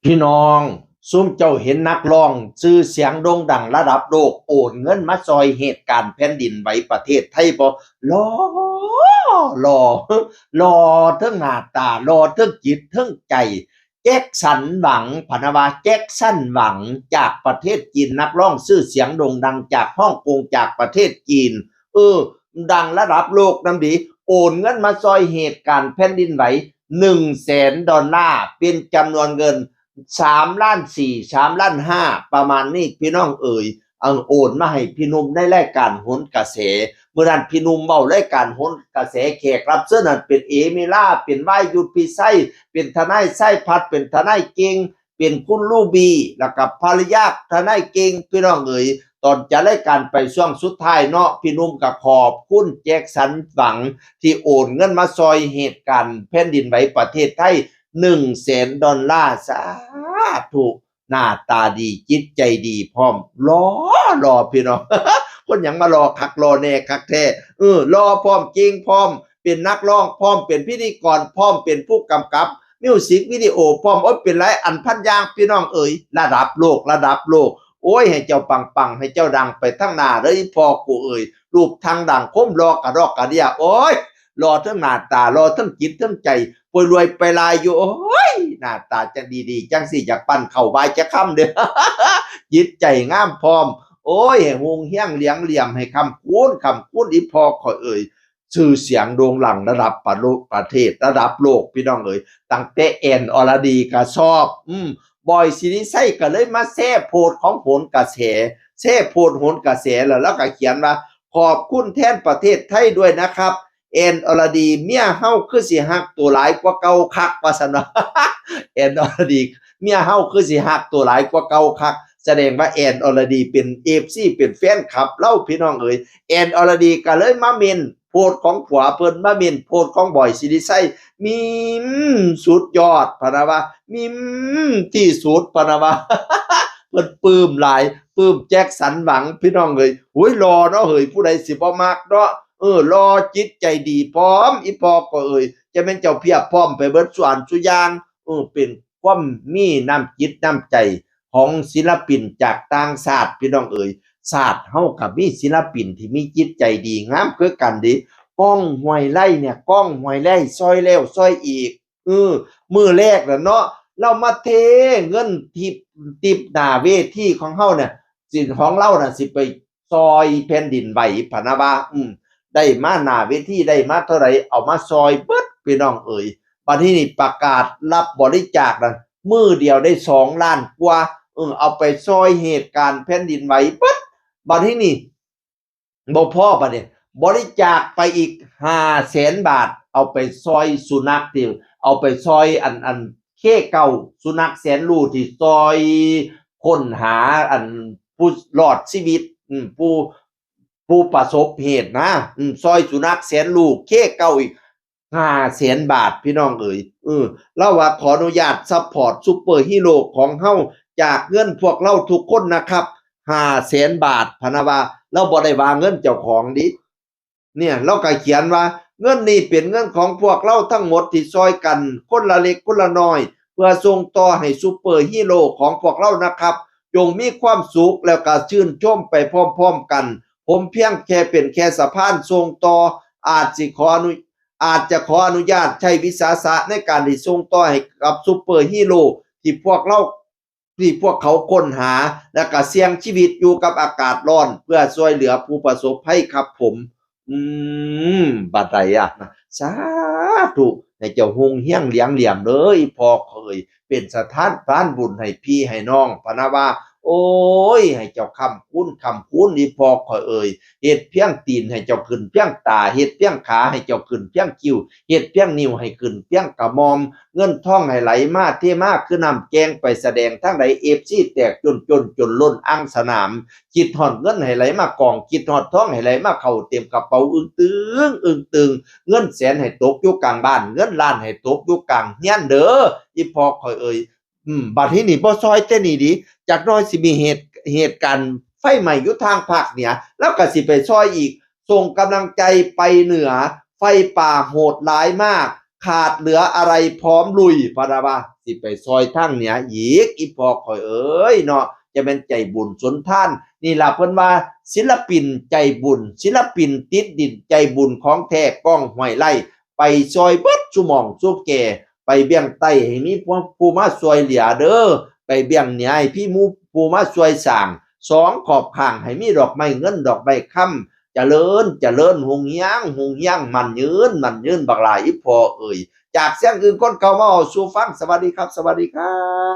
พี่น้องซุ่มเจ้าเห็นนักร้องชื่อเสียงโด่งดังระดับโลกโอนเงินมาซอยเหตุการณ์แผ่นดินไหวประเทศไทยบ่รอรอรอเทิงหน้าตารอเทิงจิตเทิงใจแจ็คสันหวังพนาวาแจ็คสันหวังจากประเทศจีนนักร้องชื่อเสียงโด่งดังจากฮ่องกงจากประเทศจีนดังระดับโลกนำดีโอนเงินมาซอยเหตุการณ์แผ่นดินไหว100,000 ดอลลาร์เป็นจำนวนเงิน3,400,000 3,500,000ประมาณนี้พี่น้องเอ่ยโอนมาให้พี่นุ่มในรายการโหนกระแสเมื่อนั้นพี่นุ่มเว้ารายการโหนกระแสแขกรับเชิญนั้นเป็นเอมิล่าเป็นวายุพิไสเป็นทนายไส้พัดเป็นทนายเก่งเป็นคุณลูบีแล้วก็ภรรยาทนายเก่งพี่น้องเอ่ยตอนจะรายการไปช่วงสุดท้ายเนาะพี่นุ่มก็ขอบคุณแจ็คสันหวังที่โอนเงินมาซอยเหตุการณ์แผ่นดินไหวประเทศไทย100,000 ดอลลาร์สาธุหน้าตาดีจิตใจดีพร้อมรอพี่น้อง คนหยังมารอคักรอแน่คักแท้รอพร้อมจริงพร้อมเป็นนักร้องพร้อมเป็นพิธีกรพร้อมเป็นผู้กำกับมิวสิกวิดีโอพร้อมเป็นหลายอันพันอย่างพี่น้องเอ๋ยระดับโลกโอ้ยให้เจ้าปังให้เจ้าดังไปทั้งหน้าเลยพ่อกูเอ๋ยรูปทางดังคมรอกระดอกกระเดียโอ้ยรอทั้งหน้าตารอทั้งจิตทั้งใจป่วยรวยไปลายอยู่โอ้ยหน้าตาจังดีๆจังสิอยากปั้นเข้าบายจะค่ำเด้อ จิตใจงามพร้อมโอ้ยหงเฮี้ยงเลี้ยงเหลี่ยมให้คำคูณอีพอขอเอ่ยชื่อเสียงโด่งดังระดับประเทศระดับโลกพี่น้องเอ่ยตั้งแต่แอนอรดีก็ชอบบอยซิริไซก็เลยมาแซ่โพดของโหนกระแสแซ่โพดโหนกระแสแล้วก็เขียนว่าขอบคุณแทนประเทศไทยด้วยนะครับแอนอรดีเมียเฮาคือสิฮักตัวหลายกว่าเก่าคักว่าซั่นว่า แอนอรดีเมียเฮาคือสิฮักตัวหลายกว่าเก่าคักแสดงว่าแอนอรดีเป็น FC เป็นแฟนคลับเล่าพี่น้องเอ๋ยแอนอรดีก็เลยมาเมนโพสต์ของผัวเพิ่นมาเมนโพสต์ของบอยสิริไซมีสุดยอดพะนะว่ามีที่สุดพะนะว่า เพิ่นปลื้มหลายปลื้มแจ็คสันหวังพี่น้องเอ้ยโอ้ยรอเนาะเฮ้ยผู้ใดสิบ่มักเนาะรอจิตใจดีพร้อมอีพอก็เอ่ยจะแม่นเจ้าเพียบพร้อมไปเบิดส่วนซุอย่างเป็นความมีน้ำจิตน้ำใจของศิลปินจากต่างชาติพี่น้องเอ๋ยชาติเฮาก็มีศิลปินที่มีจิตใจดีงามคือกันเดะก้องห้วยไร่เนี่ยก้องห้วยไร่ซอยแล้วซอยอีกมื้อแรกน่ะเนาะเรามาเทเงินทิปหน้าเวทีของเฮาเนี่ยสิของเราน่ะสิไปซอยแผ่นดินไหวพะนะว่าได้มาหน้าเวทีได้มาเท่าไรเอามาซอยเบิดพี่น้องเอ๋ยบัดนี้นี่ประกาศรับบริจาคนั่นมื้อเดียวได้2 ล้านกว่าเอาไปซอยเหตุการณ์แผ่นดินไหวเบิดบัดนี้นี่บ่พอบัดนี้บริจาคไปอีก500,000 บาทเอาไปซอยสุนัขที่เอาไปซอยอันเคเก่าสุนัขแสนรู้ที่ซอยค้นหาผู้รอดชีวิตผู้ประสบเหตุนะซอยสุนัขแสนรู้เคเก่าอีก500,000 บาทพี่น้องเอ๋ยเราว่าขออนุญาตซัปพอร์ตซุปเปอร์ฮีโร่ของเฮาจากเงินพวกเราทุกคนนะครับ500,000 บาทพะนะว่าเราบ่ได้ว่าเงินเจ้าของดิเนี่ยเราก็เขียนว่าเงินนี้เป็นเงินของพวกเราทั้งหมดที่ซอยกันคนละเล็กคนละน้อยเพื่อส่งต่อให้ซุปเปอร์ฮีโร่ของพวกเรานะครับจงมีความสุขแล้วก็ชื่นชมไปพร้อมๆกันผมเพียงแค่เป็นแค่สะพานส่งต่ออาจจะขออนุญาตใช้วิสาสะในการที่ส่งต่อให้กับซุปเปอร์ฮีโร่ที่พวกเขาค้นหาและก็เสี่ยงชีวิตอยู่กับอากาศร้อนเพื่อช่วยเหลือผู้ประสบภัยครับผมบัดใดอะสาธุให้เจ้าฮงเฮียงเหลียงเหลี่ยมเด้ออีพ่อเอ่ยเป็นสถานบุญให้พี่ให้น้องพะนะว่าโอ้ยให้เจ้าคำคูณอีพ่อข้อยเอ่ยเฮ็ดเพียงตีนให้เจ้าขึ้นเพียงตาเฮ็ดเพียงขาให้เจ้าขึ้นเพียงคิ้วเฮ็ดเพียงนิ้วให้ขึ้นเพียงกระหม่อมเงินทองให้ไหลมาเทมาคือน้ำแกงไปแสดงทางใด FC แตกจนล้นอ่างสนามคิดฮอดเงินให้ไหลมากองคิดฮอดทองให้ไหลมาเข้าเต็มกระเป๋าอึ้งตึงเงินแสนให้ตกอยู่กลางบ้านเงินล้านให้ตกอยู่กลางเฮียนเด้ออีพ่อข้อยเอ่ยบัดนี้นี่บ่ซอยแต่นี่ดิจักหน่อยสิมีเหตุการณ์ไฟไหม้อยู่ทางภาคเหนือแล้วก็สิไปซอยอีกส่งกำลังใจไปเหนือไฟป่าโหดร้ายมาก ขาดเหลืออะไรพร้อมลุยพะนะว่าสิไปซอยทางเหนืออีกอีพอข่อยเอ้ยเนาะจะเป็นใจบุญสุนทานนี่ล่ะเพิ่นว่าศิลปินใจบุญศิลปินติดดินใจบุญของแท้ก้องห้วยไร่ไปซอยเบิดซุหม่องซุแก่ไปเบี้ยงใต้ให้มีผู้มาช่วยเหลือเด้อไปเบี้ยงเหนือให้พี่ผู้มาช่วยสร้างสองขอบข้างให้มีดอกไม้เงินดอกไม้ค่ำเจริญเจริญหุงย่างมันยืนบักหลายอีพอเอ่ยจากเสียงอื่นคนเก่ามาเอาสู่ฟังสวัสดีครับสวัสดีครับ